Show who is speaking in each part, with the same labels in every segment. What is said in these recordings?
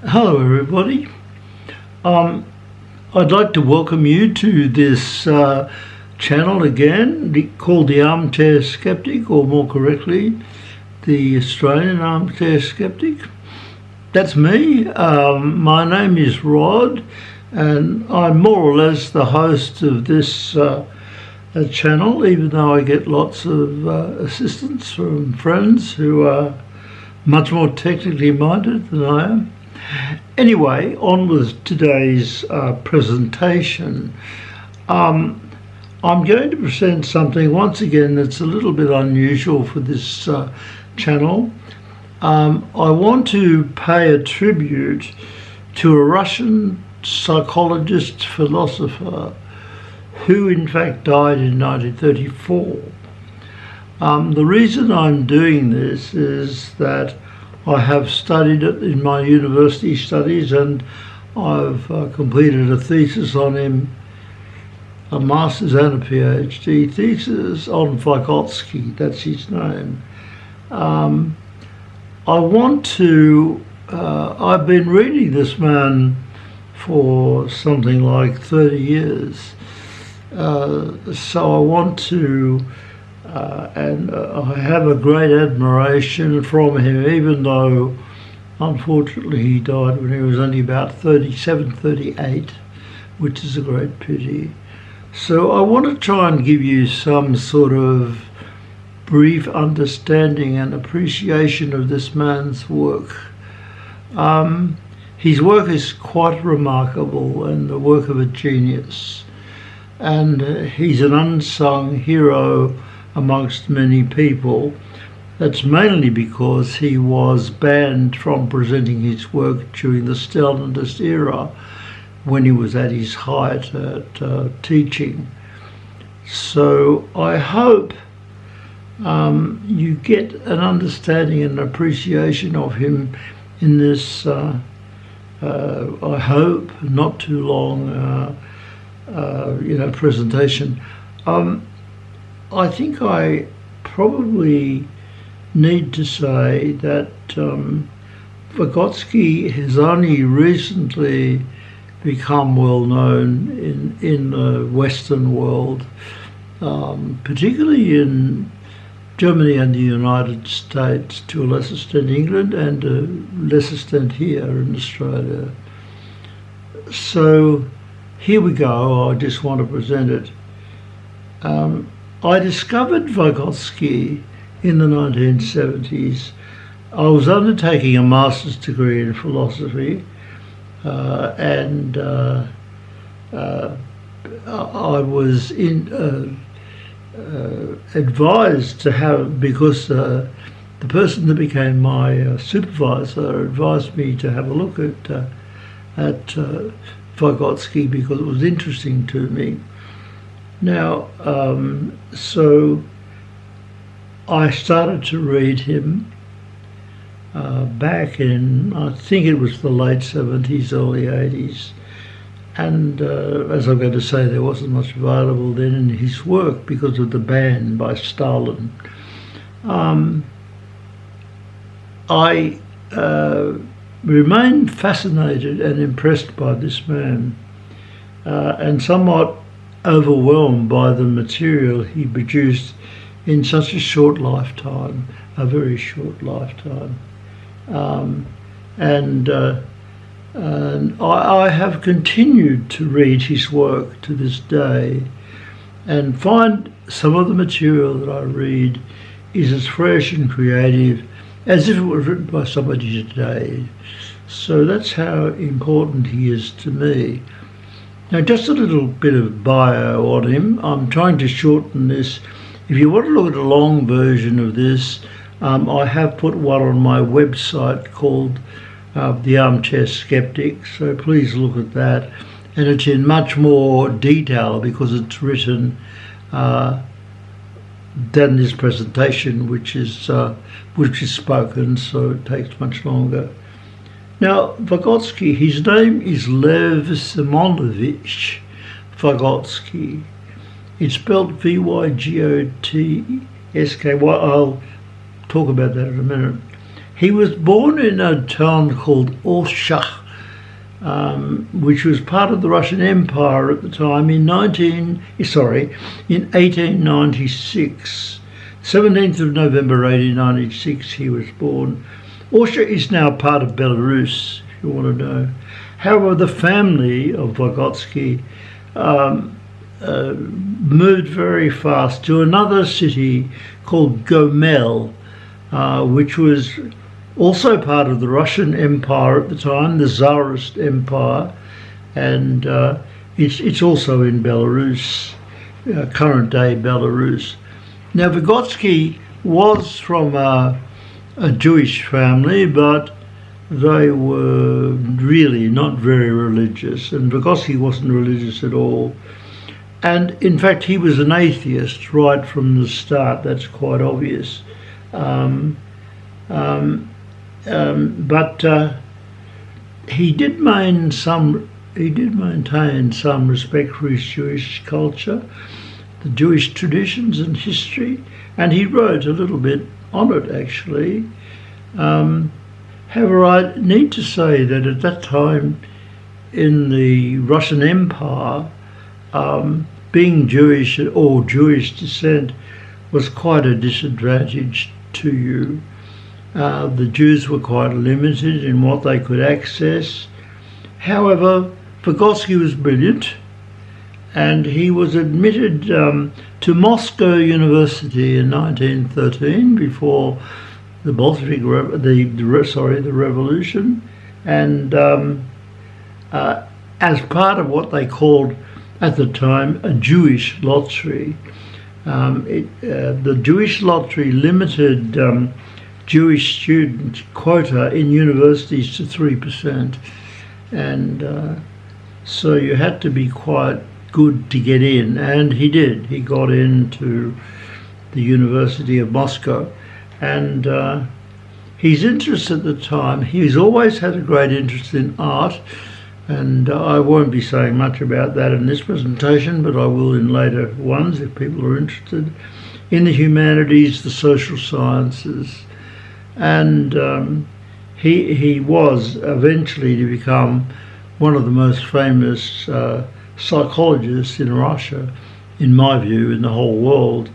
Speaker 1: Hello everybody. I'd like to welcome you to this channel again called the Armchair Skeptic, or more correctly the Australian Armchair Skeptic. That's me. My name is Rod and I'm more or less the host of this channel, even though I get lots of assistance from friends who are much more technically minded than I am. Anyway, on with today's presentation. I'm going to present something once again that's a little bit unusual for this channel. I want to pay a tribute to a Russian psychologist, philosopher, who in fact died in 1934. The reason I'm doing this is that I have studied it in my university studies, and I've completed a thesis on him, a master's and a PhD thesis on Vygotsky, that's his name. I've been reading this man for something like 30 years, so I want to and I have a great admiration from him, even though unfortunately he died when he was only about 37, 38, which is a great pity. So I want to try and give you some sort of brief understanding and appreciation of this man's work. His work is quite remarkable and the work of a genius, and he's an unsung hero amongst many people. That's mainly because he was banned from presenting his work during the Stalinist era, when he was at his height at teaching. So I hope you get an understanding and appreciation of him in this, I hope, not too long presentation. I think I probably need to say that Vygotsky has only recently become well known in the Western world, particularly in Germany and the United States, to a lesser extent England, and to a lesser extent here in Australia. So here we go. I just want to present it. I discovered Vygotsky in the 1970s. I was undertaking a master's degree in philosophy, and I was advised to have, because the person that became my supervisor advised me to have a look at Vygotsky because it was interesting to me. Now, so I started to read him back in, I think it was the late 70s, early 80s. And as I'm going to say, there wasn't much available then in his work because of the ban by Stalin. I remained fascinated and impressed by this man, and somewhat overwhelmed by the material he produced in such a short lifetime, a very short lifetime. And I have continued to read his work to this day and find some of the material that I read is as fresh and creative as if it was written by somebody today. So that's how important he is to me. Now, just a little bit of bio on him. I'm trying to shorten this. If you want to look at a long version of this, I have put one on my website called The Armchair Skeptic, so please look at that. And it's in much more detail because it's written than this presentation, which is spoken, so it takes much longer. Now, Vygotsky, his name is Lev Simonovich Vygotsky. It's spelled Vygotsky. I'll talk about that in a minute. He was born in a town called Orshach, which was part of the Russian Empire at the time, in 1896. 17th of November 1896 he was born. Orshach is now part of Belarus, if you want to know. However, the family of Vygotsky moved very fast to another city called Gomel, which was also part of the Russian Empire at the time, the Tsarist Empire, and it's also in Belarus, current day Belarus. Now, Vygotsky was from a Jewish family, but they were really not very religious, and Vygotsky wasn't religious at all. And in fact, he was an atheist right from the start. That's quite obvious. But he did maintain some respect for his Jewish culture, the Jewish traditions and history, and he wrote a little bit on it, actually. However, I need to say that at that time in the Russian Empire, being Jewish or Jewish descent was quite a disadvantage to you. The Jews were quite limited in what they could access. However, Vygotsky was brilliant, and he was admitted to Moscow University in 1913 before the Bolshevik the revolution, and as part of what they called at the time a Jewish lottery. The Jewish lottery limited Jewish student quota in universities to 3%, and so you had to be quite good to get in, and he did. He got into the University of Moscow, and his interest at the time, he's always had a great interest in art, and I won't be saying much about that in this presentation, but I will in later ones if people are interested, in the humanities, the social sciences, and he was eventually to become one of the most famous psychologists in Russia, in my view, in the whole world.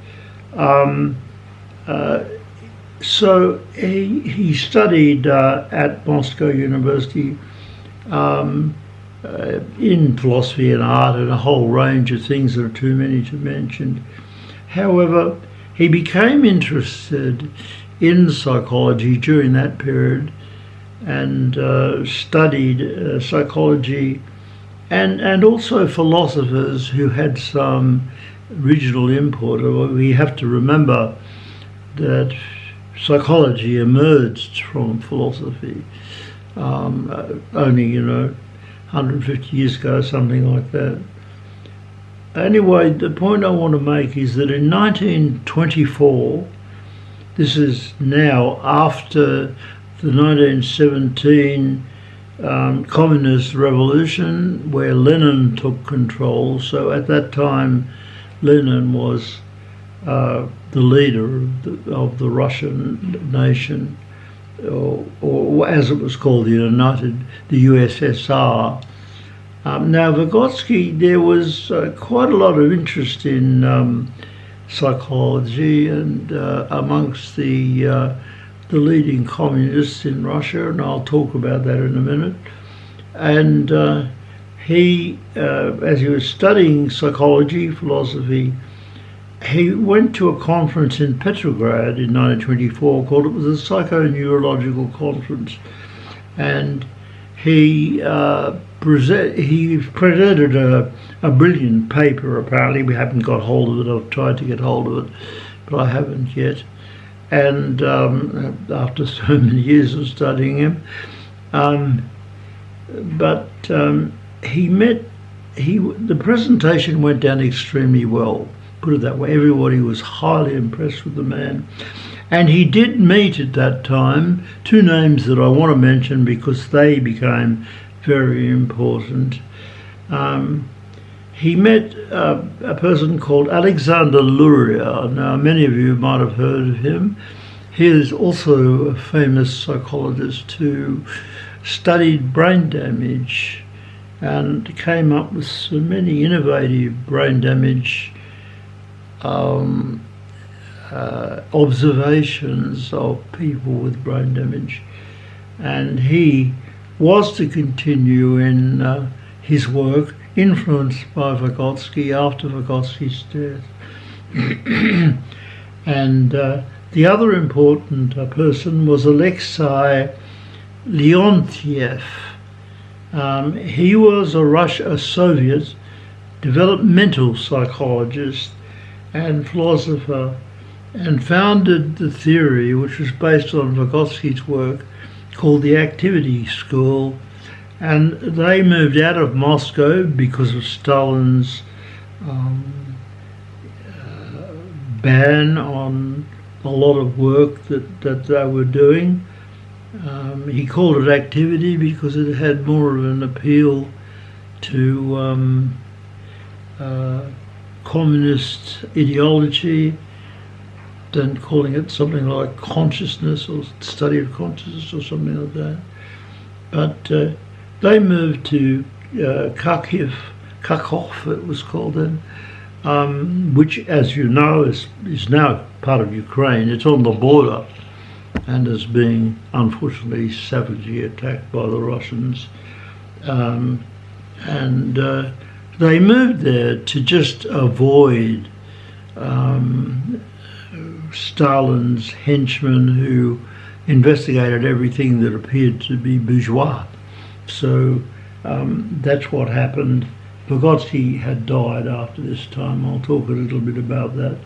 Speaker 1: So he studied at Moscow University in philosophy and art and a whole range of things that are too many to mention. However, he became interested in psychology during that period and studied psychology and also philosophers who had some original input. We have to remember that psychology emerged from philosophy only, 150 years ago, something like that. Anyway, the point I want to make is that in 1924, this is now after the 1917 communist revolution, where Lenin took control. So at that time, Lenin was the leader of the Russian nation, or as it was called, the USSR. Now, Vygotsky, there was quite a lot of interest in psychology and amongst the leading communists in Russia, and I'll talk about that in a minute. And he, as he was studying psychology, philosophy, he went to a conference in Petrograd in 1924 called, it was a psychoneurological conference, and he presented a brilliant paper. Apparently, we haven't got hold of it. I've tried to get hold of it, but I haven't yet. And after so many years of studying him, the presentation went down extremely well. Put it that way. Everybody was highly impressed with the man. And he did meet at that time two names that I want to mention because they became very important. He met a person called Alexander Luria. Now, many of you might have heard of him. he is also a famous psychologist who studied brain damage and came up with so many innovative brain damage observations of people with brain damage. And he was to continue in his work, influenced by Vygotsky after Vygotsky's death. And the other important person was Alexei Leontiev. He was a Soviet developmental psychologist and philosopher, and founded the theory, which was based on Vygotsky's work, called the Activity School. And they moved out of Moscow because of Stalin's ban on a lot of work that they were doing. He called it activity because it had more of an appeal to communist ideology than calling it something like consciousness or study of consciousness or something like that. But they moved to Kharkov it was called then, which, as you know, is now part of Ukraine. It's on the border and is being, unfortunately, savagely attacked by the Russians. They moved there to just avoid Stalin's henchmen who investigated everything that appeared to be bourgeois. So that's what happened. Vygotsky had died after this time. I'll talk a little bit about that.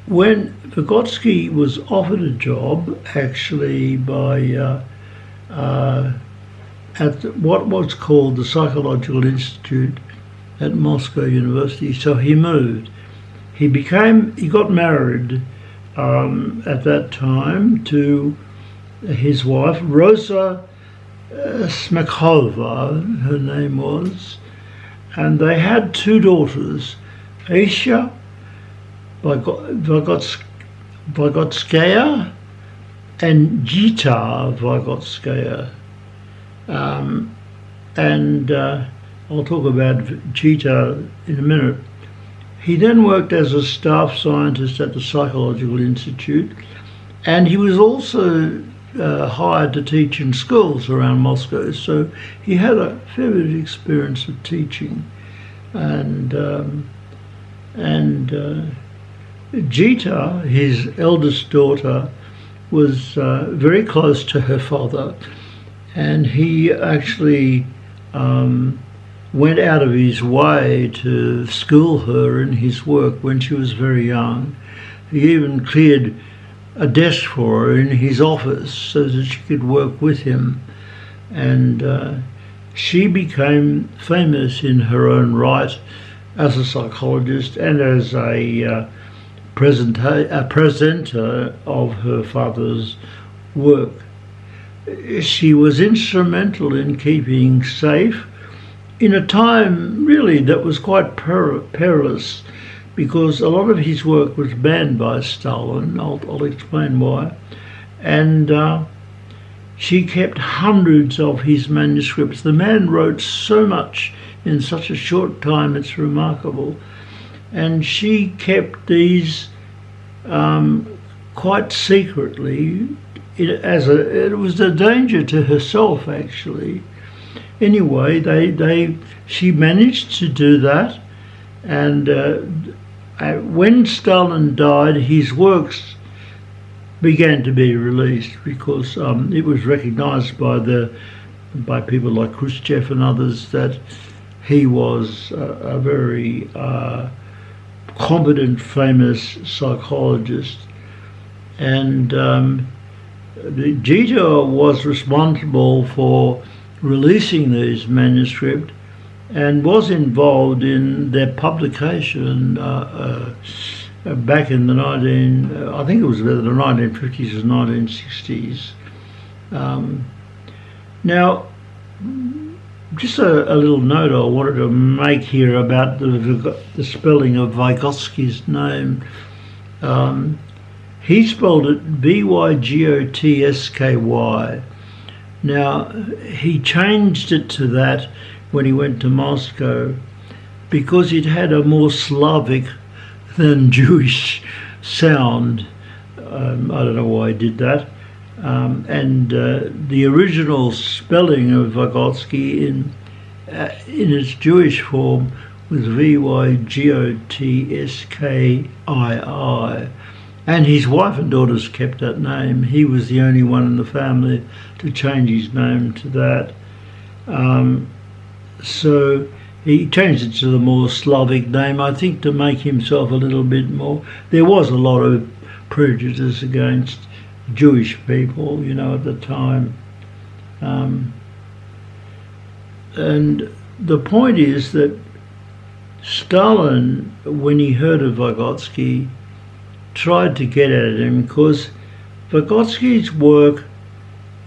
Speaker 1: When Vygotsky was offered a job, actually, by at what was called the Psychological Institute at Moscow University, so he moved. He got married at that time to his wife, Rosa Smekhova, her name was, and they had two daughters, Aisha Vygotskaya and Gita Vygotskaya. I'll talk about Gita in a minute. He then worked as a staff scientist at the Psychological Institute, and he was also hired to teach in schools around Moscow, so he had a fair bit of experience of teaching. And Gita, his eldest daughter, was very close to her father, and he actually went out of his way to school her in his work when she was very young. He even cleared a desk for her in his office so that she could work with him. And she became famous in her own right as a psychologist and as a presenter of her father's work. She was instrumental in keeping safe in a time really that was quite perilous, because a lot of his work was banned by Stalin. I'll explain why. And she kept hundreds of his manuscripts. The man wrote so much in such a short time, it's remarkable. And she kept these quite secretly. It was a danger to herself, actually. Anyway, she managed to do that, and when Stalin died, his works began to be released because it was recognised by people like Khrushchev and others that he was a very competent, famous psychologist. And Gita was responsible for releasing these manuscripts and was involved in their publication back in the I think it was either the 1950s or 1960s. Now, just a little note I wanted to make here about the spelling of Vygotsky's name. He spelled it Vygotsky. Now, he changed it to that when he went to Moscow because it had a more Slavic than Jewish sound. I don't know why he did that. And the original spelling of Vygotsky in its Jewish form was Vygotsky. And his wife and daughters kept that name. He was the only one in the family to change his name to that. So he changed it to the more Slavic name, I think, to make himself a little bit more. There was a lot of prejudice against Jewish people, at the time. And the point is that Stalin, when he heard of Vygotsky, tried to get at him because Vygotsky's work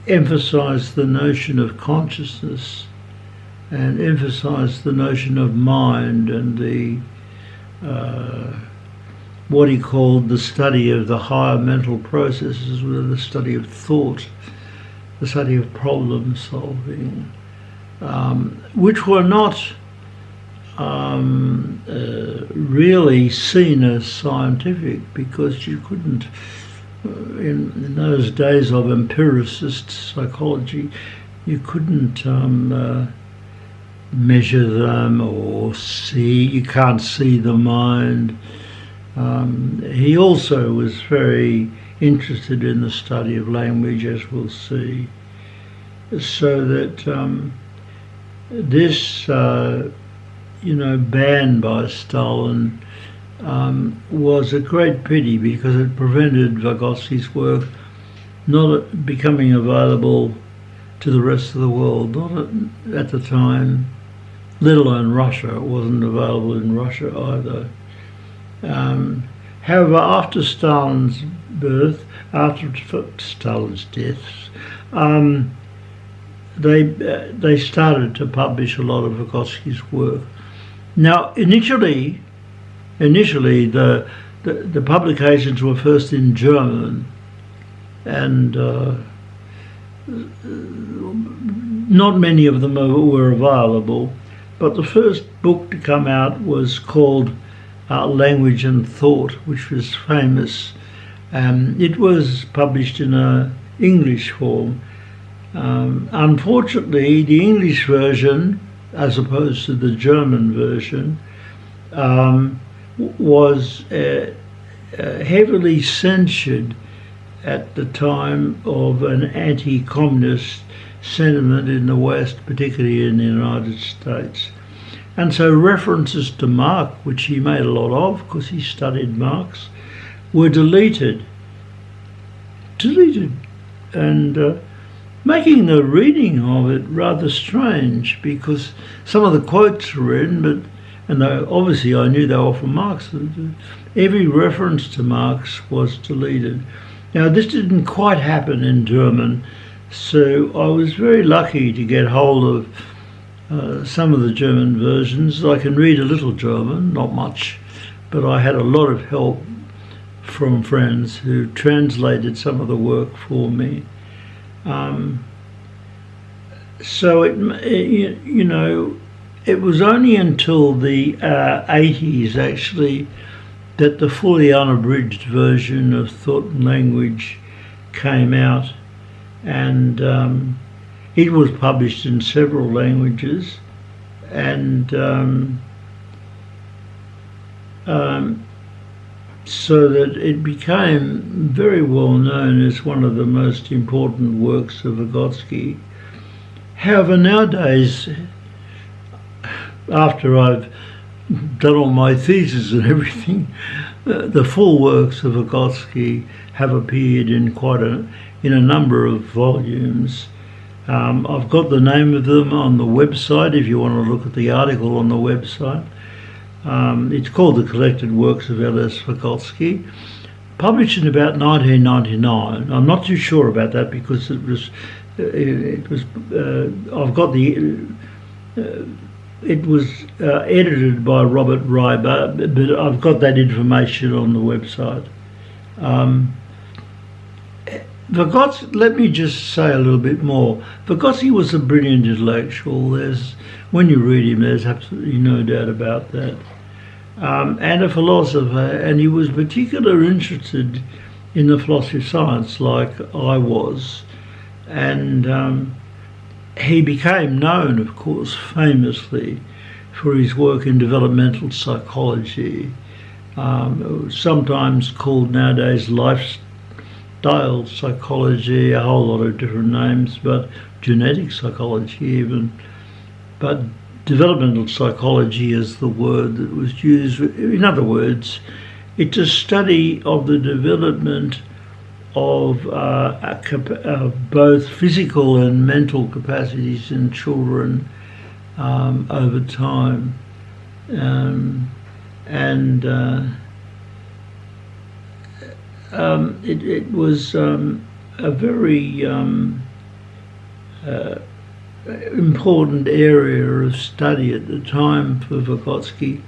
Speaker 1: emphasized the notion of consciousness and emphasized the notion of mind and the what he called the study of the higher mental processes, the study of thought, the study of problem solving, which were not really seen as scientific because you couldn't, in those days of empiricist psychology, you couldn't measure them or see, you can't see the mind. He also was very interested in the study of language, as we'll see, so that this ban by Stalin was a great pity because it prevented Vygotsky's work not becoming available to the rest of the world, not at the time, let alone Russia. It wasn't available in Russia either. However, after Stalin's birth, after Stalin's death, they started to publish a lot of Vygotsky's work. Now, initially the publications were first in German, and not many of them were available. But the first book to come out was called Language and Thought, which was famous. It was published in an English form. Unfortunately, the English version, as opposed to the German version, was heavily censured at the time of an anti-communist sentiment in the West, particularly in the United States. And so references to Marx, which he made a lot of because he studied Marx, were deleted, and making the reading of it rather strange because some of the quotes were in, and obviously I knew they were from Marx. Every reference to Marx was deleted. Now, this didn't quite happen in German, so I was very lucky to get hold of some of the German versions. I can read a little German, not much, but I had a lot of help from friends who translated some of the work for me. So it was only until the 80s actually that the fully unabridged version of Thought and Language came out, and it was published in several languages, and so that it became very well known as one of the most important works of Vygotsky. However, nowadays, after I've done all my thesis and everything, the full works of Vygotsky have appeared in in a number of volumes. I've got the name of them on the website if you want to look at the article on the website. It's called The Collected Works of L S Vygotsky, published in about 1999. I'm not too sure about that because it was edited by Robert Reiber, but I've got that information on the website. Vygotsky, let me just say a little bit more. Vygotsky was a brilliant intellectual. When you read him, there's absolutely no doubt about that. And a philosopher, and he was particularly interested in the philosophy of science, like I was. And he became known, of course, famously for his work in developmental psychology, sometimes called nowadays lifestyle psychology, a whole lot of different names, but genetic psychology even. But developmental psychology is the word that was used. In other words, it's a study of the development of both physical and mental capacities in children over time. It was a very important area of study at the time for Vygotsky,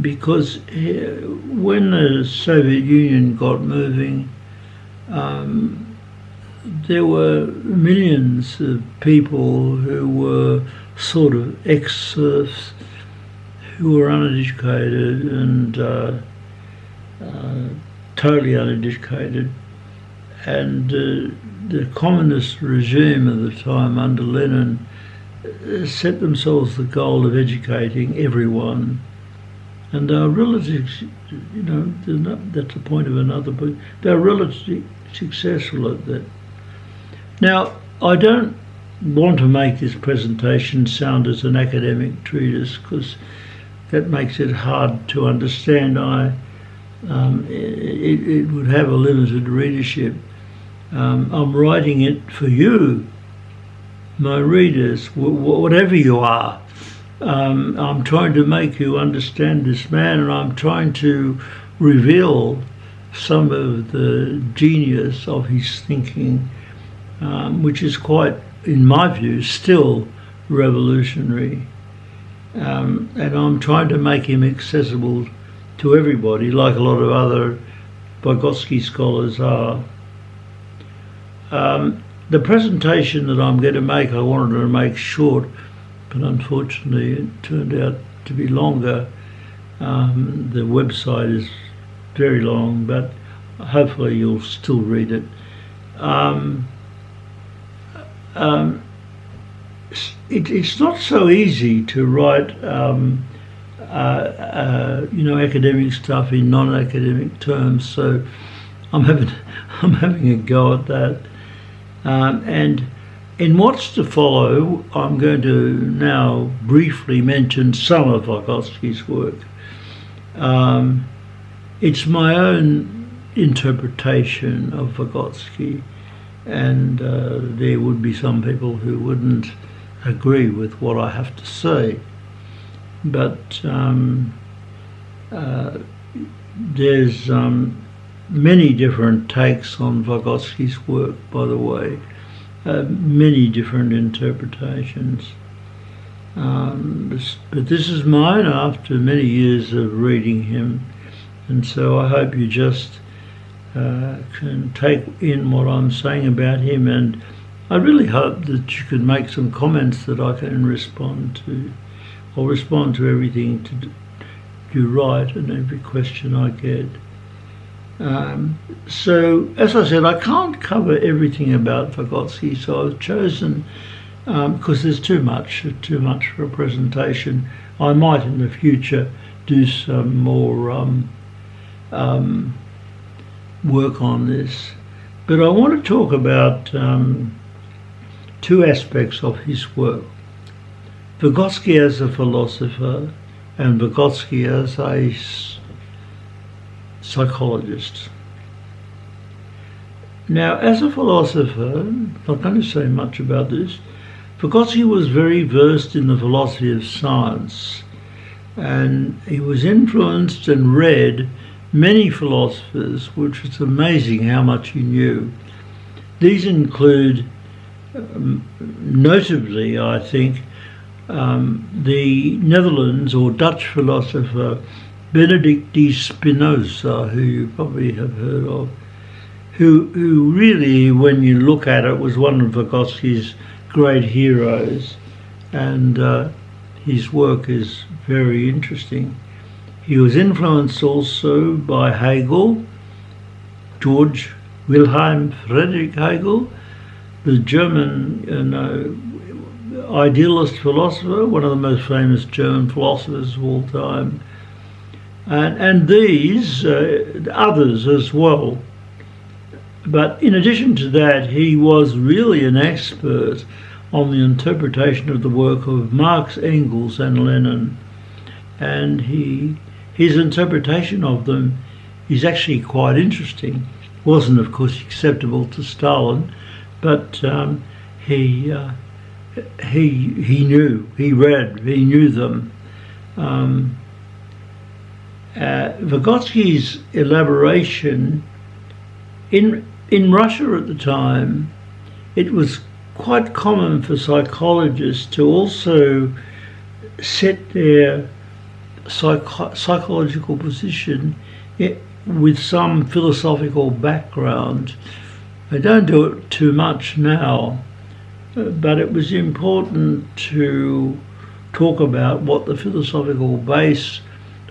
Speaker 1: because when the Soviet Union got moving, there were millions of people who were sort of ex-serfs, who were uneducated and totally uneducated, and the communist regime at the time under Lenin set themselves the goal of educating everyone, and they were relatively, that's the point of another book, they were relatively successful at that. Now, I don't want to make this presentation sound as an academic treatise, because that makes it hard to understand. It would have a limited readership. I'm writing it for you, my readers, whatever you are. I'm trying to make you understand this man, and I'm trying to reveal some of the genius of his thinking, which is quite, in my view, still revolutionary. And I'm trying to make him accessible to everybody, like a lot of other Vygotsky scholars are. The presentation that I'm going to make, I wanted to make short, but unfortunately it turned out to be longer. The website is very long, but hopefully you'll still read it. It's not so easy to write academic stuff in non-academic terms, so I'm having a go at that. And in what's to follow, I'm going to now briefly mention some of Vygotsky's work. It's my own interpretation of Vygotsky, and there would be some people who wouldn't agree with what I have to say. But there's many different takes on Vygotsky's work, by the way, many different interpretations. But this is mine after many years of reading him, and so I hope you just can take in what I'm saying about him, and I really hope that you can make some comments that I can respond to. I'll respond to everything you write and every question I get. So, as I said, I can't cover everything about Vygotsky, so I've chosen, because there's too much for a presentation. I might in the future do some more work on this. But I want to talk about two aspects of his work. Vygotsky as a philosopher and Vygotsky as a psychologist. Now, as a philosopher, I'm not going to say much about this. Vygotsky was very versed in the philosophy of science, and he was influenced and read many philosophers, which is amazing how much he knew. These include, notably, I think, the Netherlands or Dutch philosopher Benedict de Spinoza, who you probably have heard of, who really, when you look at it, was one of Vygotsky's great heroes, and his work is very interesting. He was influenced also by Hegel, George Wilhelm Friedrich Hegel, the German idealist philosopher, one of the most famous German philosophers of all time, and these others as well. But in addition to that, he was really an expert on the interpretation of the work of Marx, Engels and Lenin, and his interpretation of them is actually quite interesting. Wasn't, of course, acceptable to Stalin, but he knew, he read, he knew them. Vygotsky's elaboration in Russia at the time, it was quite common for psychologists to also set their psychological position with some philosophical background. They don't do it too much now, but it was important to talk about what the philosophical base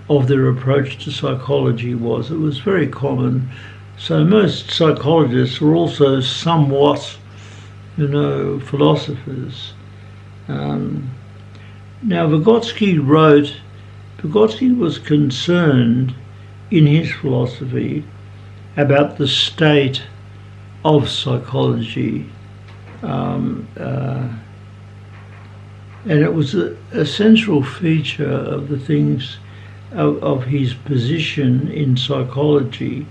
Speaker 1: of their approach to psychology was. It was very common. So most psychologists were also somewhat, philosophers. Now Vygotsky was concerned in his philosophy about the state of psychology, and it was a central feature of the things of his position in psychology.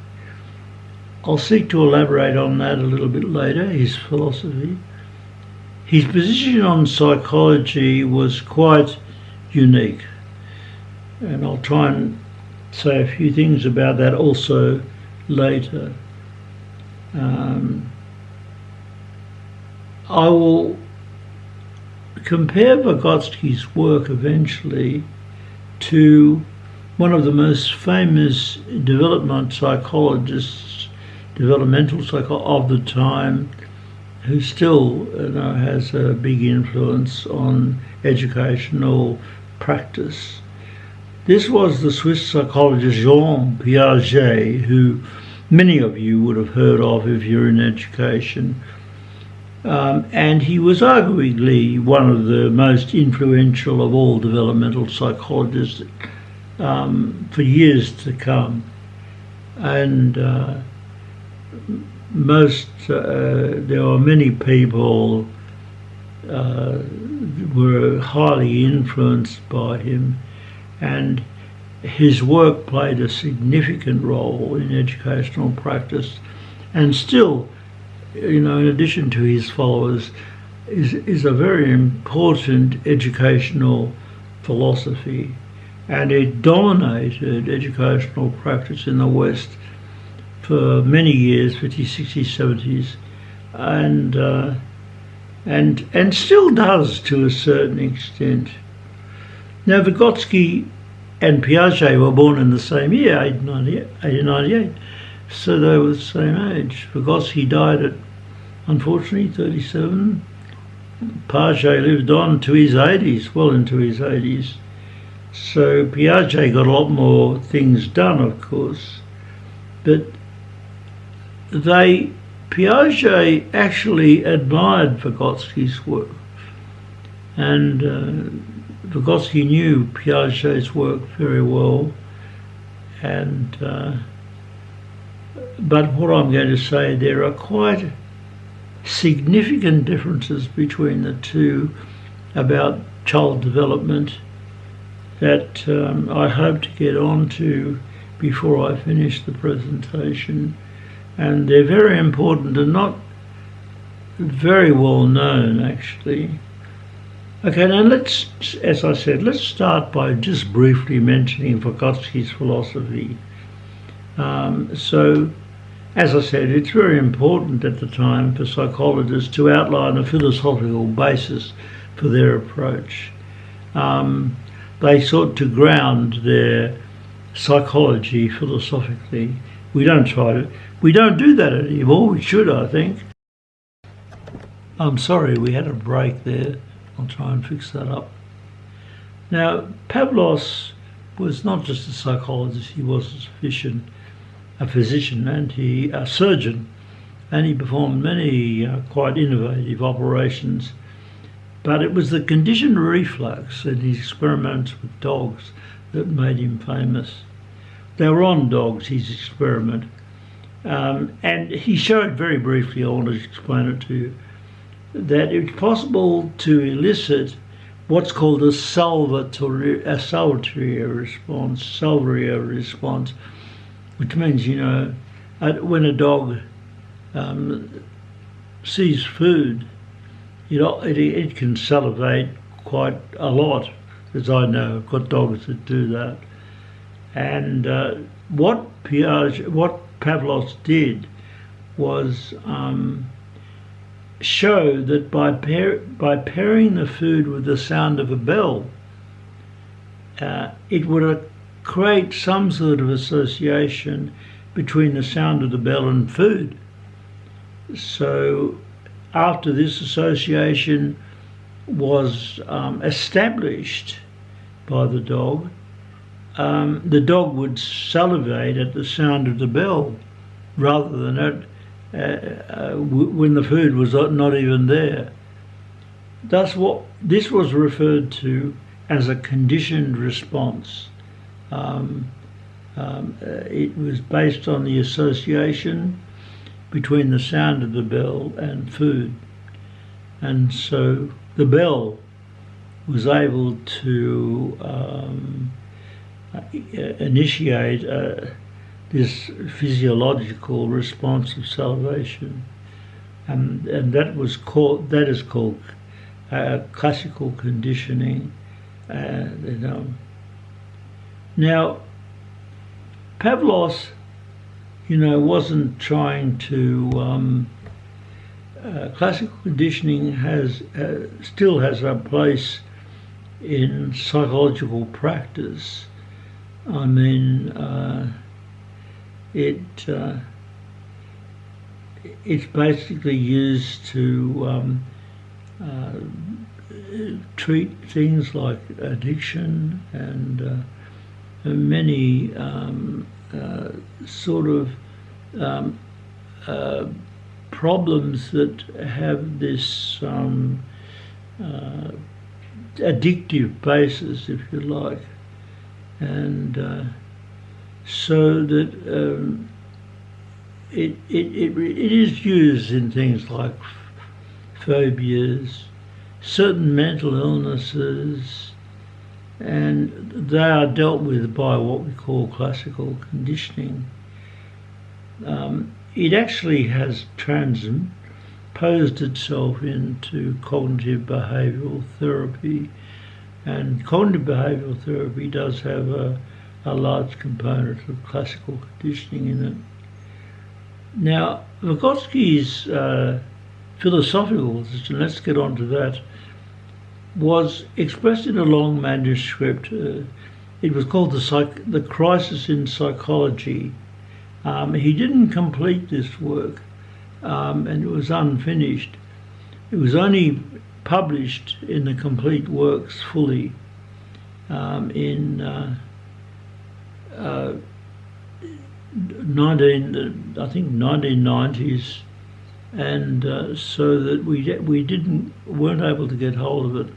Speaker 1: I'll seek to elaborate on that a little bit later, his philosophy. His position on psychology was quite unique, and I'll try and say a few things about that also later. I will compare Vygotsky's work eventually to one of the most famous developmental psychologists of the time, who still has a big influence on educational practice. This was the Swiss psychologist Jean Piaget, who many of you would have heard of if you're in education. And he was arguably one of the most influential of all developmental psychologists for years to come. And there were many people were highly influenced by him, and his work played a significant role in educational practice, and still, in addition to his followers, is a very important educational philosophy, and it dominated educational practice in the West for many years, 50s, 60s, 70s, and still does to a certain extent. Now, Vygotsky and Piaget were born in the same year, 1898, so they were the same age. Vygotsky died at, unfortunately, 37. Piaget lived on to his 80s, well into his 80s. So Piaget got a lot more things done, of course, but Piaget actually admired Vygotsky's work, and Vygotsky knew Piaget's work very well, and but what I'm going to say, there are quite significant differences between the two about child development that I hope to get on to before I finish the presentation. And they're very important and not very well known, actually. Okay, now let's, as I said, let's start by just briefly mentioning Vygotsky's philosophy. So, as I said, it's very important at the time for psychologists to outline a philosophical basis for their approach. They sought to ground their psychology philosophically. We don't do that anymore. We should, I think. I'm sorry, we had a break there. I'll try and fix that up. Now, Pavlos was not just a psychologist, he was a physician and a surgeon, and he performed many quite innovative operations. But it was the conditioned reflex in his experiments with dogs that made him famous. They were on dogs, his experiment. And he showed very briefly, I want to explain it to you, that it's possible to elicit what's called a salvatory response, which means, when a dog sees food, it can salivate quite a lot, as I know. I've got dogs that do that. And what Pavlos did was show that by pairing the food with the sound of a bell, it would create some sort of association between the sound of the bell and food. So after this association was established by the dog would salivate at the sound of the bell rather than when the food was not even there. Thus, this was referred to as a conditioned response. It was based on the association between the sound of the bell and food. And so the bell was able to initiate this physiological response of salivation, and that is called classical conditioning. Now, Pavlos, wasn't trying to. Classical conditioning still has a place in psychological practice. I mean, it's basically used to treat things like addiction and many sort of problems that have this addictive basis, if you like, and so that it is used in things like phobias, certain mental illnesses, and they are dealt with by what we call classical conditioning. It actually has transposed itself into cognitive behavioural therapy, and cognitive behavioural therapy does have a large component of classical conditioning in it. Now, Vygotsky's philosophical position, let's get on to that, was expressed in a long manuscript. It was called The Crisis in Psychology. He didn't complete this work, and it was unfinished. It was only published in the complete works fully in 1990s, and so that we weren't able to get hold of it.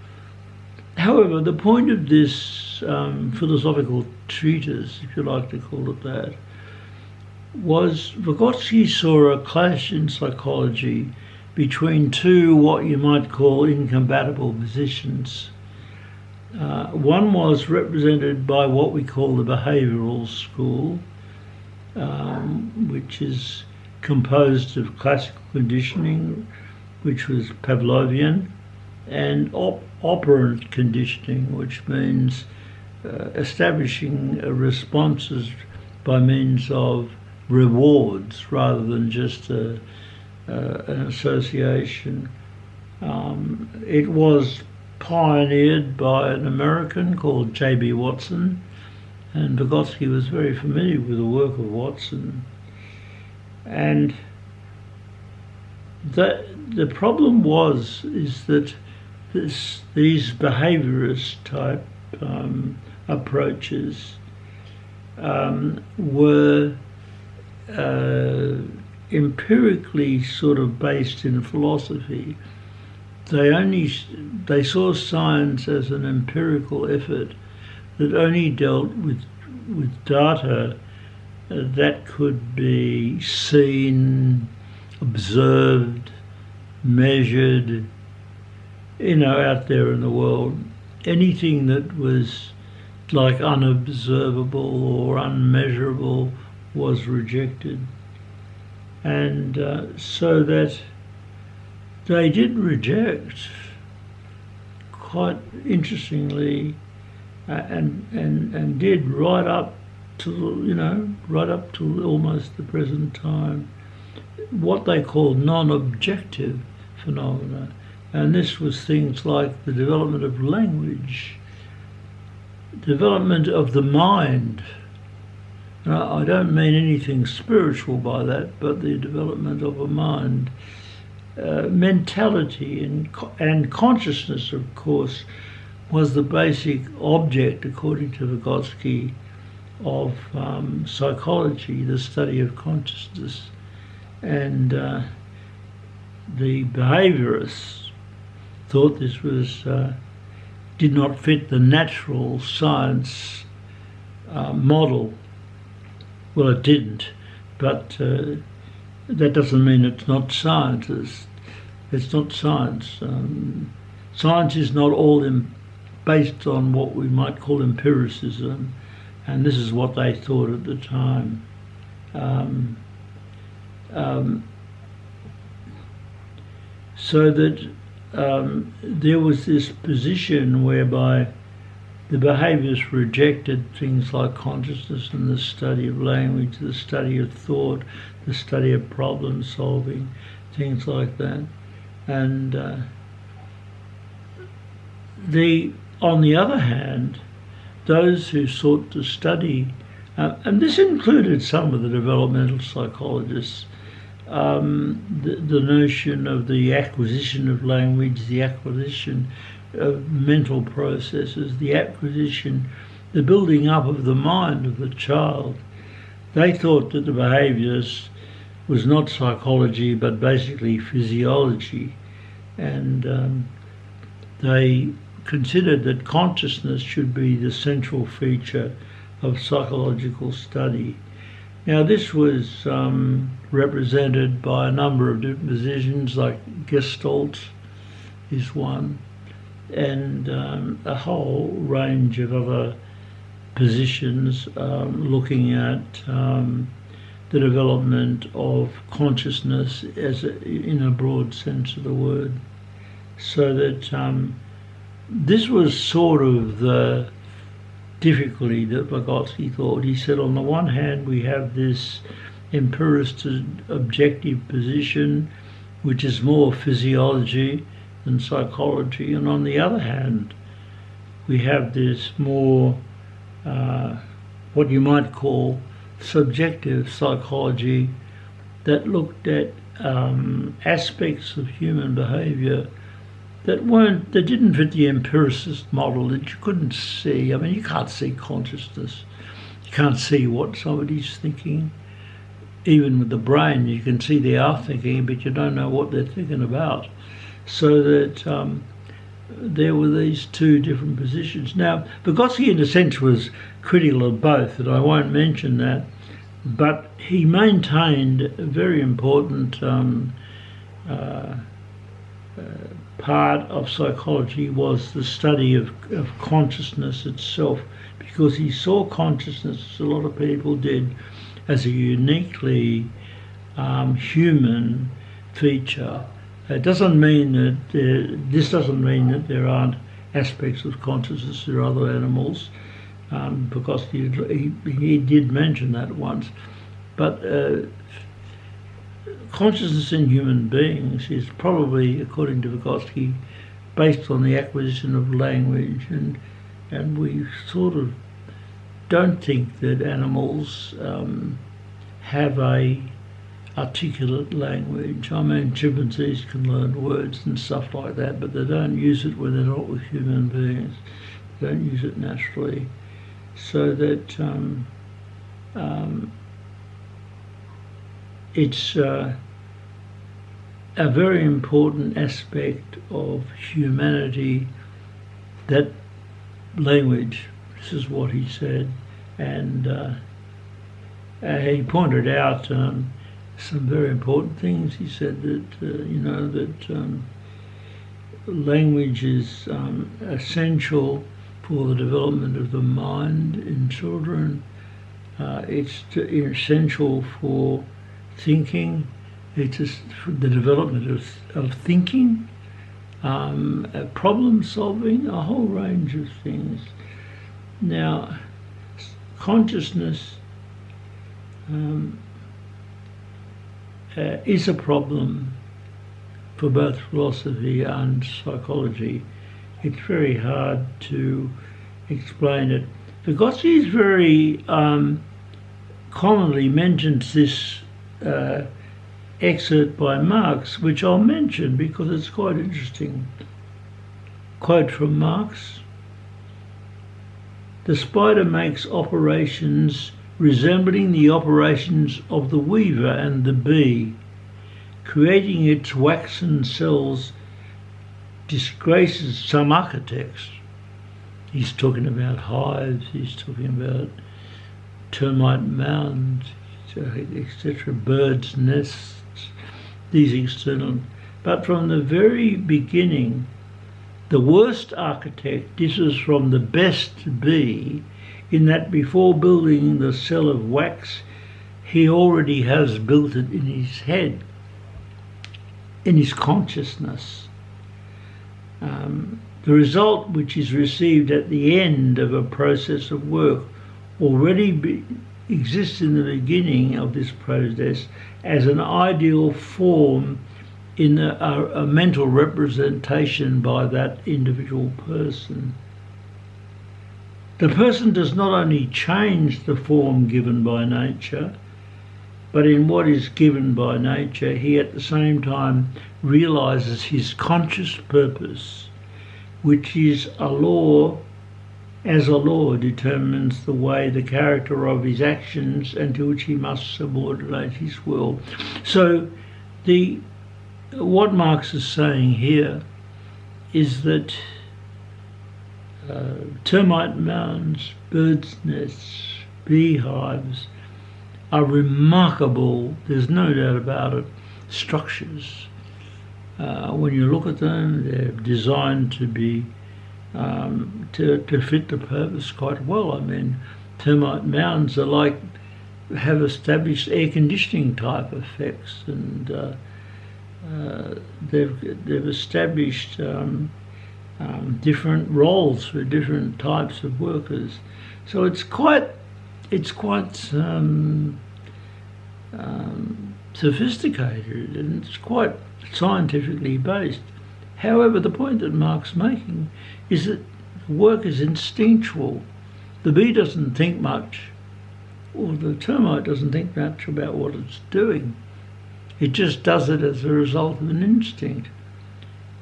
Speaker 1: However, the point of this philosophical treatise, if you like to call it that, was Vygotsky saw a clash in psychology between two what you might call incompatible positions. One was represented by what we call the behavioural school, which is composed of classical conditioning, which was Pavlovian, and operant conditioning, which means establishing responses by means of rewards rather than just an association. It was pioneered by an American called J.B. Watson, and Vygotsky was very familiar with the work of Watson. And the problem is that these behaviourist type approaches were empirically sort of based in philosophy. They saw science as an empirical effort that only dealt with data that could be seen, observed, measured, out there in the world. Anything that was like unobservable or unmeasurable was rejected. And so that they did reject, quite interestingly, and did right up to almost the present time, what they call non-objective phenomena. And this was things like the development of language, development of the mind. And I don't mean anything spiritual by that, but the development of a mind, mentality and consciousness, of course, was the basic object, according to Vygotsky, of psychology, the study of consciousness. And the behaviourists thought this did not fit the natural science model. Well, it didn't, but that doesn't mean it's not science. It's not science. Science is not all based on what we might call empiricism, and this is what they thought at the time. So that there was this position whereby the behaviourists rejected things like consciousness and the study of language, the study of thought, the study of problem solving, things like that. And on the other hand, those who sought to study, and this included some of the developmental psychologists, the notion of the acquisition of language, the acquisition of mental processes, the building up of the mind of the child. They thought that the behaviours was not psychology but basically physiology, and they considered that consciousness should be the central feature of psychological study. Now, this was represented by a number of different positions, like Gestalt is one, and a whole range of other positions looking at the development of consciousness in a broad sense of the word. So that this was sort of the difficulty that Vygotsky thought. He said, on the one hand, we have this empiricist objective position, which is more physiology than psychology, and on the other hand, we have this more what you might call subjective psychology that looked at aspects of human behaviour that didn't fit the empiricist model, that you couldn't see. I mean, you can't see consciousness. You can't see what somebody's thinking. Even with the brain, you can see they are thinking, but you don't know what they're thinking about. So that there were these two different positions. Now, Vygotsky, in a sense, was critical of both, and I won't mention that, but he maintained a very important part of psychology was the study of consciousness itself, because he saw consciousness, as a lot of people did, as a uniquely human feature. It doesn't mean that this doesn't mean that there aren't aspects of consciousness in other animals, because he did mention that once. But consciousness in human beings is probably, according to Vygotsky, based on the acquisition of language, and we sort of don't think that animals have a articulate language. I mean, chimpanzees can learn words and stuff like that, but they don't use it when they're not with human beings. They don't use it naturally. So that it's a very important aspect of humanity, that language. This is what he said, and he pointed out some very important things. He said that language is essential for the development of the mind in children. It's essential for thinking. It's for the development of thinking, problem solving, a whole range of things. Now, consciousness is a problem for both philosophy and psychology. It's very hard to explain it. Vygotsky is very commonly mentions this excerpt by Marx, which I'll mention because it's quite interesting. Quote from Marx: "The spider makes operations resembling the operations of the weaver and the bee. Creating its waxen cells disgraces some architects." He's talking about hives, he's talking about termite mounds, etc., birds' nests, these external. But from the very beginning, the worst architect differs from the best bee in that before building the cell of wax, he already has built it in his head, in his consciousness. The result which is received at the end of a process of work already exists in the beginning of this process as an ideal form in a mental representation by that individual person. The person does not only change the form given by nature, but in what is given by nature, he at the same time realizes his conscious purpose, which is a law determines the way, the character of his actions, and to which he must subordinate his will. So what Marx is saying here is that termite mounds, birds' nests, beehives are remarkable, there's no doubt about it, structures. When you look at them, they're designed to be to fit the purpose quite well. I mean, termite mounds are have established air conditioning type effects, and they've established different roles for different types of workers. So it's quite sophisticated, and it's quite scientifically based. However, the point that Marx is making is that work is instinctual. The bee doesn't think much, or the termite doesn't think much about what it's doing. It just does it as a result of an instinct.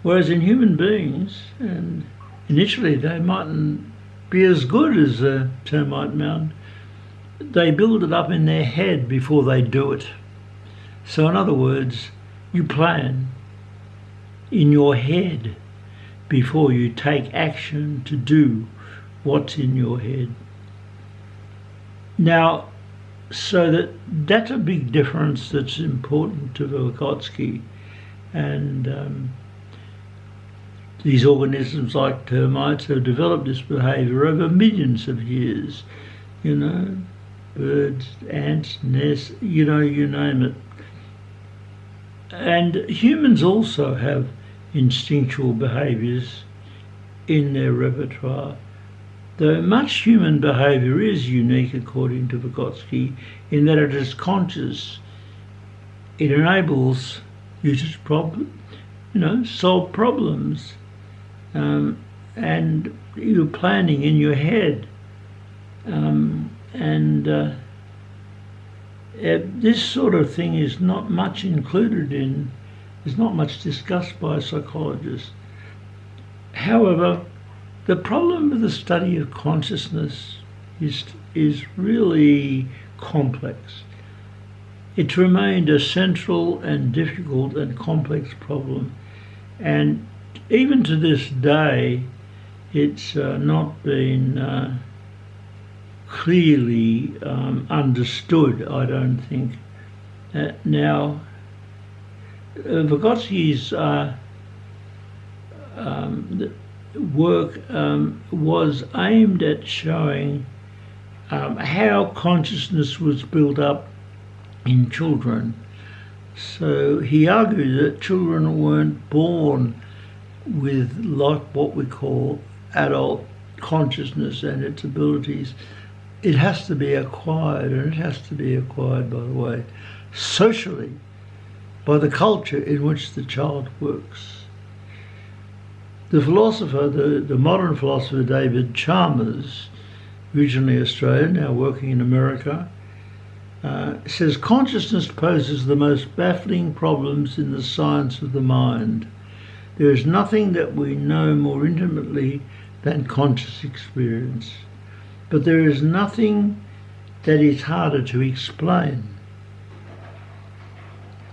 Speaker 1: Whereas in human beings, and initially they mightn't be as good as a termite mound, they build it up in their head before they do it. So in other words, you plan in your head before you take action to do what's in your head. Now, so that's a big difference that's important to Vygotsky, and these organisms like termites have developed this behaviour over millions of years. Birds, ants, nests, you name it. And humans also have instinctual behaviours in their repertoire, though much human behaviour is unique, according to Vygotsky, in that it is conscious. It enables you to solve problems, and you're planning in your head This sort of thing is not much is not much discussed by psychologists. However, the problem with the study of consciousness is really complex. It's remained a central and difficult and complex problem, and even to this day, it's not been clearly understood, I don't think. Now, Vygotsky's work was aimed at showing how consciousness was built up in children. So he argued that children weren't born with like what we call adult consciousness and its abilities. It has to be acquired, and it has to be acquired, by the way, socially, by the culture in which the child works. The philosopher, the modern philosopher David Chalmers, originally Australian, now working in America, says consciousness poses the most baffling problems in the science of the mind. There is nothing that we know more intimately than conscious experience, but there is nothing that is harder to explain.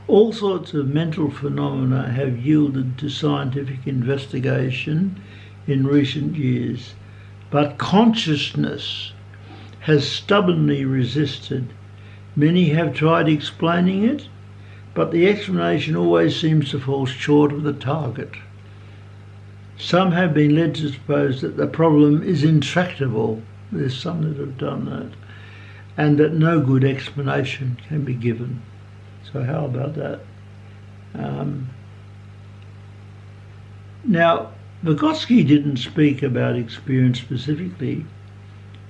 Speaker 1: All sorts of mental phenomena have yielded to scientific investigation in recent years, but consciousness has stubbornly resisted. Many have tried explaining it, but the explanation always seems to fall short of the target. Some have been led to suppose that the problem is intractable. There's some that have done that, and that no good explanation can be given. So how about that? Now, Vygotsky didn't speak about experience specifically,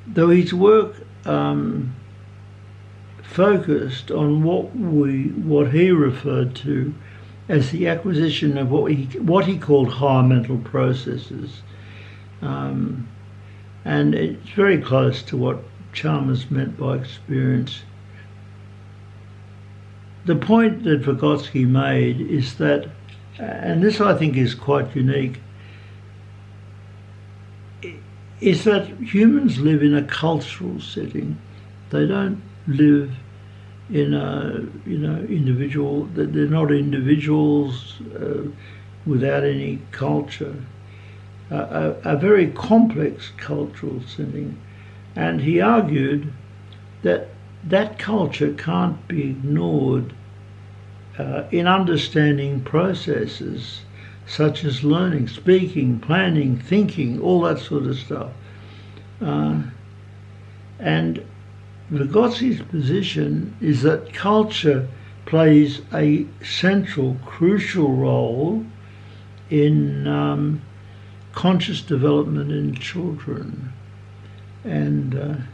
Speaker 1: though his work focused on what he referred to as the acquisition of what he called higher mental processes, and it's very close to what Chalmers meant by experience. The point that Vygotsky made is that, and this I think is quite unique, is that humans live in a cultural setting. They don't live in a, individual, that they're not individuals without any culture. A very complex cultural setting. And he argued that that culture can't be ignored in understanding processes such as learning, speaking, planning, thinking, all that sort of stuff. And Vygotsky's position is that culture plays a central, crucial role in conscious development in children. And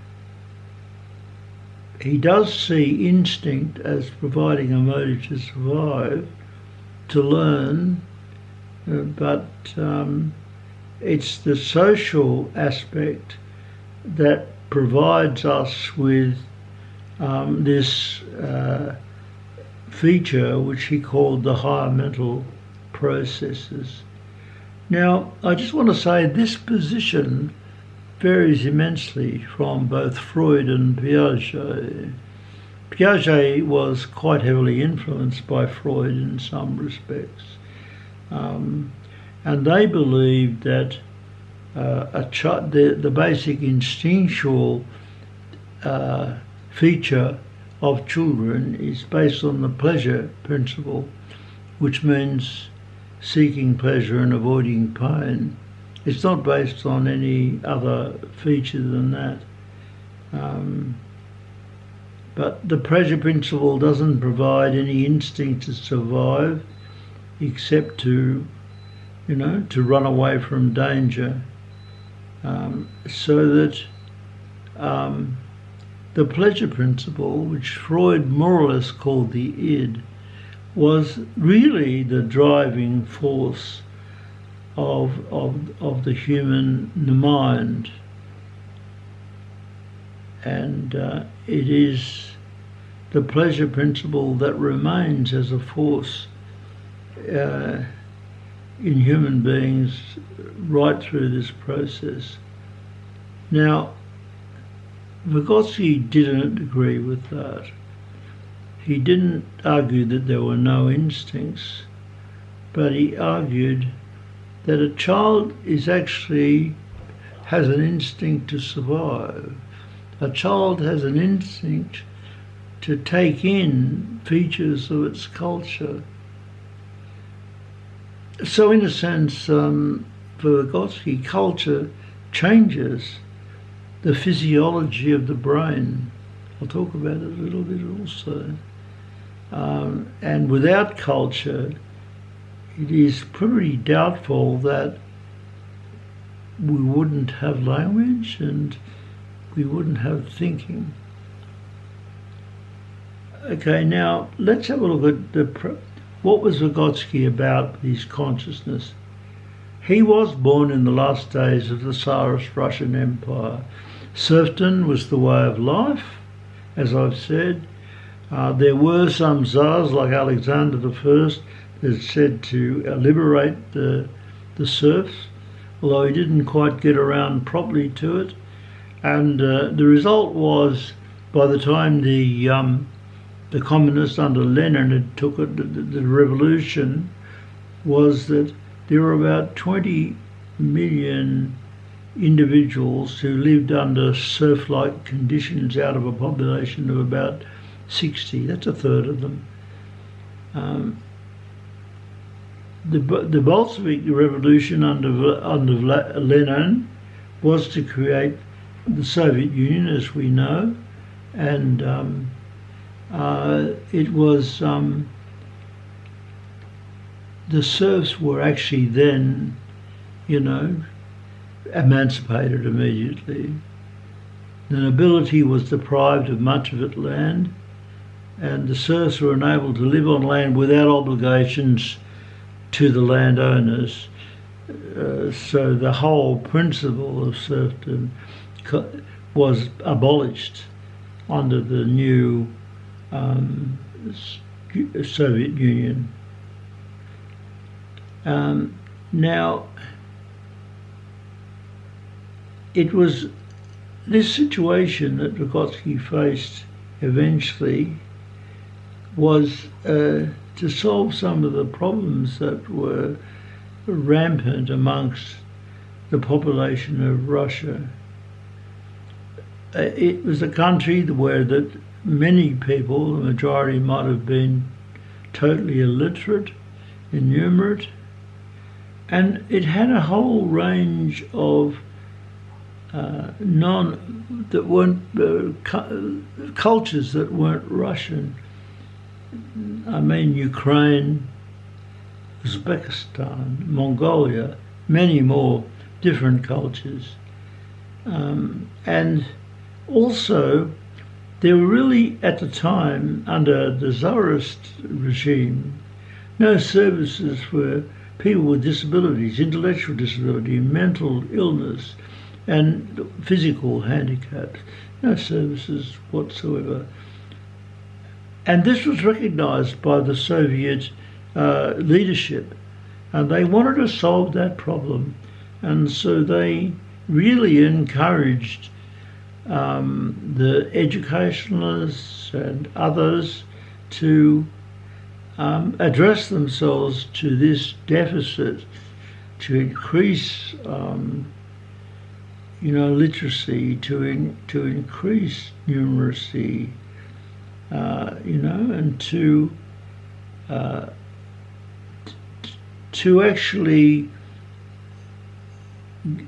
Speaker 1: he does see instinct as providing a motive to survive, to learn, but it's the social aspect that provides us with this feature which he called the higher mental processes. Now, I just want to say this position varies immensely from both Freud and Piaget. Piaget was quite heavily influenced by Freud in some respects, and they believed that the basic instinctual feature of children is based on the pleasure principle, which means seeking pleasure and avoiding pain. It's not based on any other feature than that. But the pleasure principle doesn't provide any instinct to survive except to run away from danger. So that the pleasure principle, which Freud more or less called the id, was really the driving force of the human mind. and it is the pleasure principle that remains as a force in human beings right through this process. Now, Vygotsky didn't agree with that. He didn't argue that there were no instincts, but he argued that a child has an instinct to survive. A child has an instinct to take in features of its culture. So in a sense, for Vygotsky, culture changes the physiology of the brain. I'll talk about it a little bit also. And without culture, it is pretty doubtful that we wouldn't have language and we wouldn't have thinking. Okay, now let's have a look at what was Vygotsky about his consciousness. He was born in the last days of the Tsarist Russian Empire. Serfdom was the way of life, as I've said. There were some Tsars like Alexander I that said to liberate the serfs, although he didn't quite get around properly to it. And the result was, by the time the communists under Lenin had took it, the revolution, was that there were about 20 million individuals who lived under serf-like conditions out of a population of about 60. That's a third of them. The Bolshevik revolution under Lenin was to create the Soviet Union, as we know, and it was the serfs were actually then, emancipated immediately. The nobility was deprived of much of its land, and the serfs were enabled to live on land without obligations to the landowners. So the whole principle of serfdom was abolished under the new Soviet Union. Now, it was this situation that Vygotsky faced eventually was to solve some of the problems that were rampant amongst the population of Russia. It was a country where that many people, the majority, might have been totally illiterate, innumerate, and it had a whole range of cultures that weren't Russian. I mean, Ukraine, Uzbekistan, Mongolia, many more different cultures. And also, there were really, at the time, under the Tsarist regime, no services for people with disabilities, intellectual disability, mental illness, and physical handicaps. No services whatsoever. And this was recognised by the Soviet leadership, and they wanted to solve that problem. And so they really encouraged the educationalists and others to address themselves to this deficit, to increase literacy, to increase numeracy, and to actually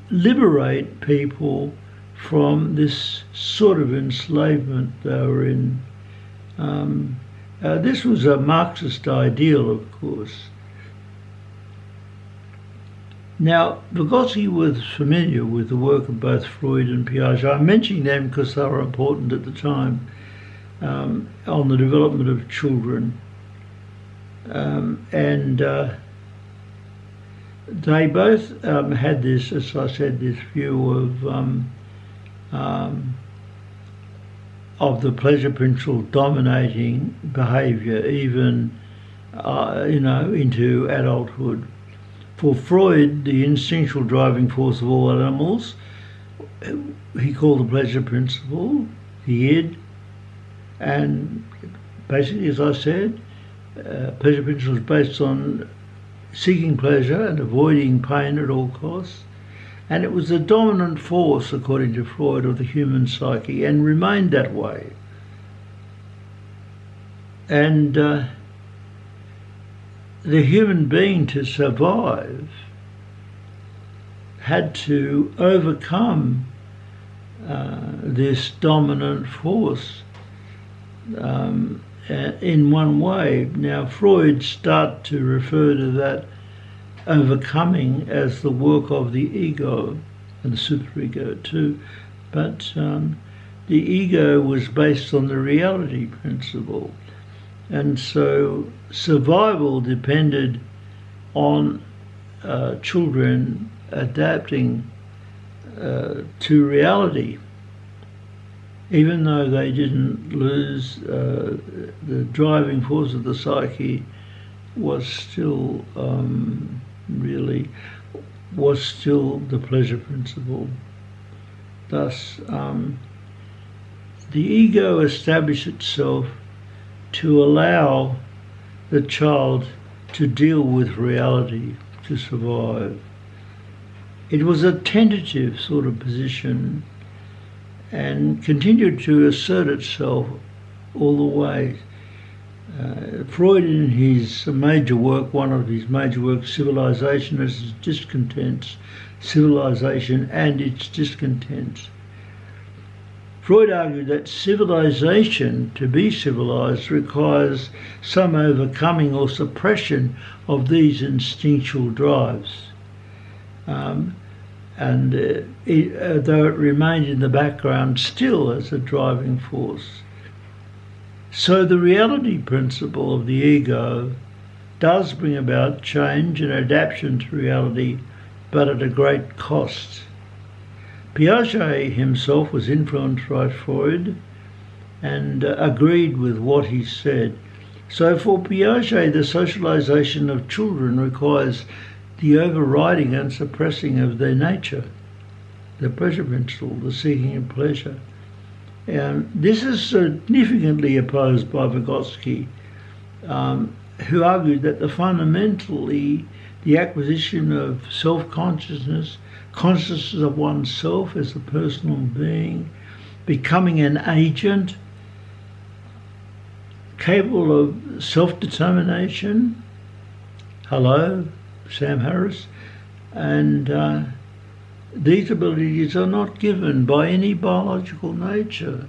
Speaker 1: liberate people from this sort of enslavement they were in. This was a Marxist ideal, of course. Now, Vygotsky was familiar with the work of both Freud and Piaget. I'm mentioning them because they were important at the time on the development of children. They both had this, as I said, this view of of the pleasure principle dominating behaviour, even into adulthood. For Freud, the instinctual driving force of all animals, he called the pleasure principle, the id, and basically, as I said, pleasure principle is based on seeking pleasure and avoiding pain at all costs. And it was the dominant force, according to Freud, of the human psyche, and remained that way. And the human being, to survive, had to overcome this dominant force in one way. Now, Freud started to refer to that overcoming as the work of the ego and the superego too, but the ego was based on the reality principle, and so survival depended on children adapting to reality, even though they didn't lose the driving force of the psyche was still the pleasure principle. Thus, the ego established itself to allow the child to deal with reality, to survive. It was a tentative sort of position and continued to assert itself all the way. Freud, in his major work, one of his major works, Civilization and its Discontents, Civilization and its Discontents, Freud argued that civilization, to be civilized, requires some overcoming or suppression of these instinctual drives. Though it remained in the background still as a driving force. So the reality principle of the ego does bring about change and adaptation to reality, but at a great cost. Piaget himself was influenced by Freud and agreed with what he said. So for Piaget, the socialization of children requires the overriding and suppressing of their nature, the pleasure principle, the seeking of pleasure. This is significantly opposed by Vygotsky, who argued that fundamentally the acquisition of self-consciousness, consciousness of oneself as a personal being, becoming an agent capable of self-determination, hello, Sam Harris, and these abilities are not given by any biological nature.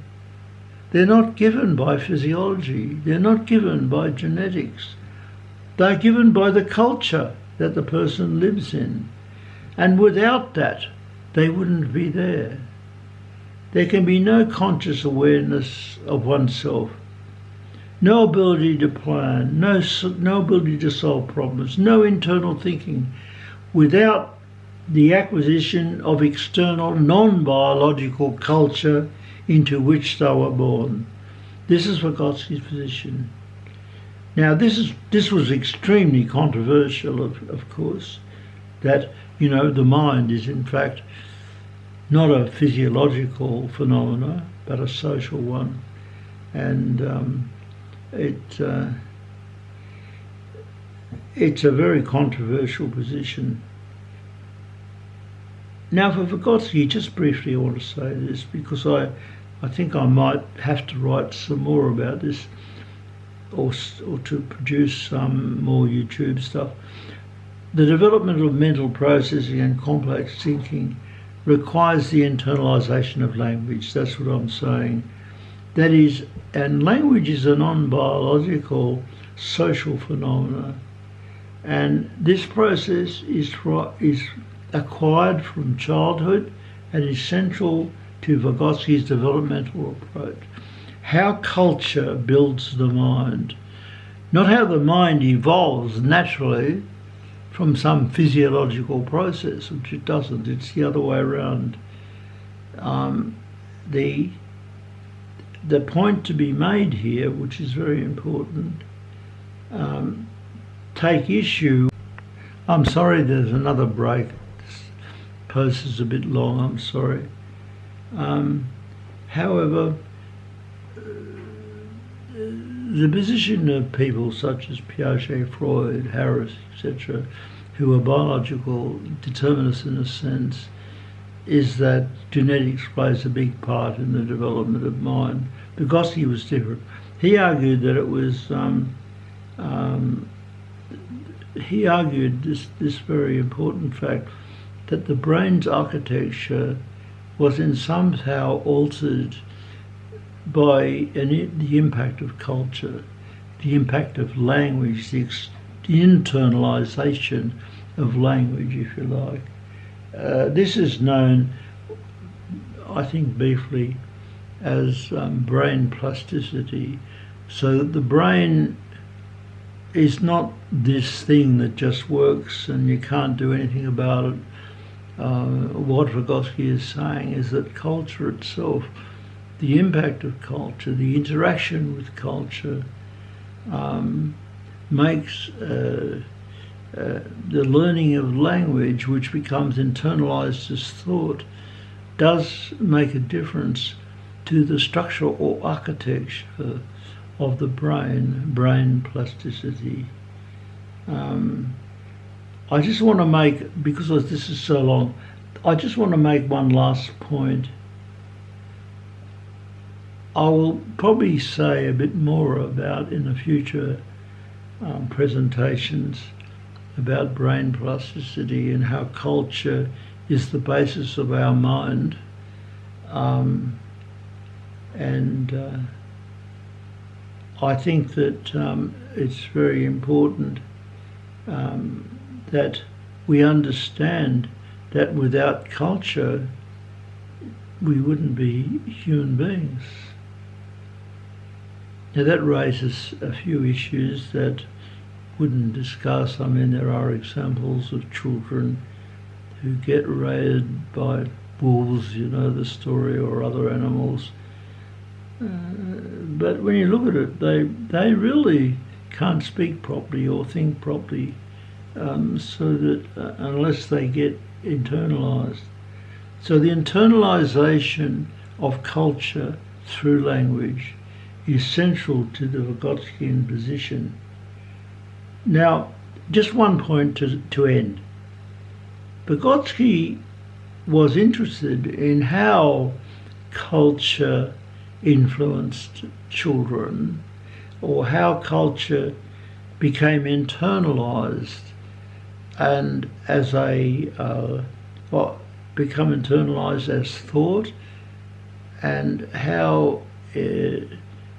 Speaker 1: They're not given by physiology. They're not given by genetics. They're given by the culture that the person lives in. And without that, they wouldn't be there. There can be no conscious awareness of oneself, no ability to plan, no ability to solve problems, no internal thinking, without the acquisition of external non-biological culture into which they were born. This is Vygotsky's position. Now, this was extremely controversial, of course, that, the mind is in fact not a physiological phenomena, but a social one. And it's a very controversial position. Now, for Vygotsky, just briefly I want to say this, because I think I might have to write some more about this, or to produce some more YouTube stuff. The development of mental processing and complex thinking requires the internalisation of language. That's what I'm saying. That is, and language is a non-biological social phenomena, and this process is acquired from childhood and is central to Vygotsky's developmental approach. How culture builds the mind, not how the mind evolves naturally from some physiological process, which it doesn't. It's the other way around. the point to be made here, which is very important, take issue. I'm sorry, there's another break. This post is a bit long, I'm sorry. However, the position of people such as Piaget, Freud, Harris, etc., who are biological determinists in a sense, is that genetics plays a big part in the development of mind. Vygotsky was different. He argued that it was, he argued this very important fact, that the brain's architecture was in somehow altered by the impact of culture, the impact of language, the internalization of language, if you like. This is known, I think, briefly as brain plasticity. So that the brain is not this thing that just works and you can't do anything about it. What Vygotsky is saying is that culture itself, the impact of culture, the interaction with culture, makes the learning of language, which becomes internalized as thought, does make a difference to the structure or architecture of the brain plasticity. I just want to make, because this is so long, I just want to make one last point. I will probably say a bit more about in the future presentations about brain plasticity and how culture is the basis of our mind. I think that it's very important that we understand that without culture we wouldn't be human beings. Now that raises a few issues that wouldn't discuss. I mean, there are examples of children who get raided by wolves, you know the story, or other animals. But when you look at it, they really can't speak properly or think properly, so that unless they get internalized. So the internalization of culture through language is central to the Vygotskyan position. Now, just one point to end. Vygotsky was interested in how culture influenced children, or how culture became internalized and become internalized as thought, and how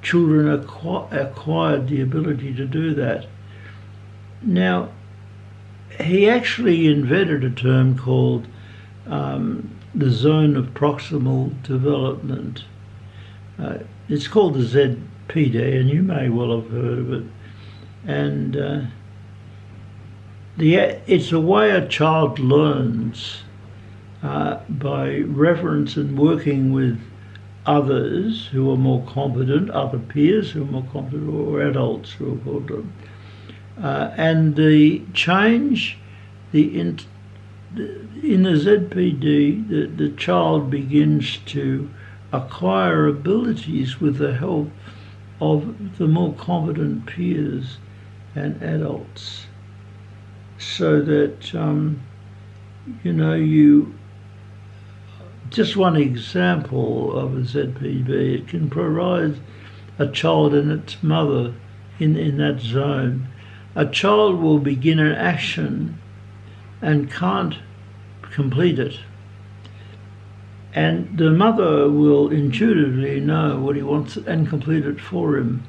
Speaker 1: children acquired the ability to do that. Now, he actually invented a term called the zone of proximal development. It's called the ZPD, and you may well have heard of it. And it's a way a child learns by reference and working with others who are more competent, other peers who are more competent, or adults who are competent. And the change, in the ZPD, the child begins to acquire abilities with the help of the more competent peers and adults, so that just one example of a ZPD, it can provide a child and its mother in that zone. A child will begin an action and can't complete it, and the mother will intuitively know what he wants and complete it for him.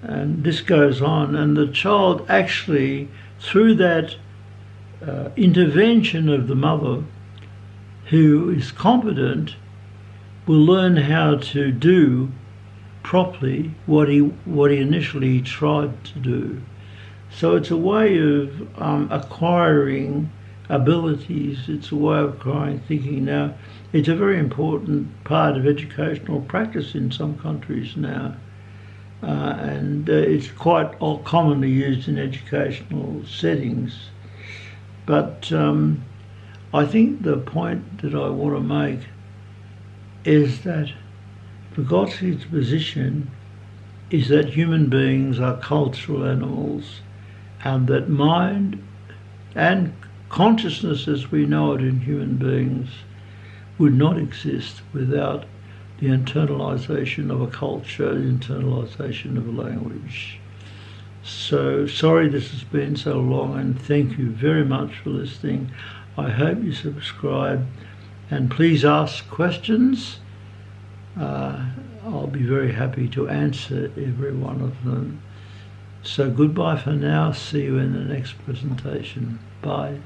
Speaker 1: And this goes on, and the child actually, through that intervention of the mother, who is competent, will learn how to do properly what he initially tried to do. So it's a way of acquiring abilities. It's a way of thinking now. It's a very important part of educational practice in some countries now. And it's quite commonly used in educational settings. But I think the point that I want to make is that Vygotsky's position is that human beings are cultural animals, and that mind and consciousness as we know it in human beings would not exist without the internalisation of a culture, the internalisation of a language. So sorry this has been so long, and thank you very much for listening. I hope you subscribe, and please ask questions. I'll be very happy to answer every one of them. So goodbye for now. See you in the next presentation. Bye.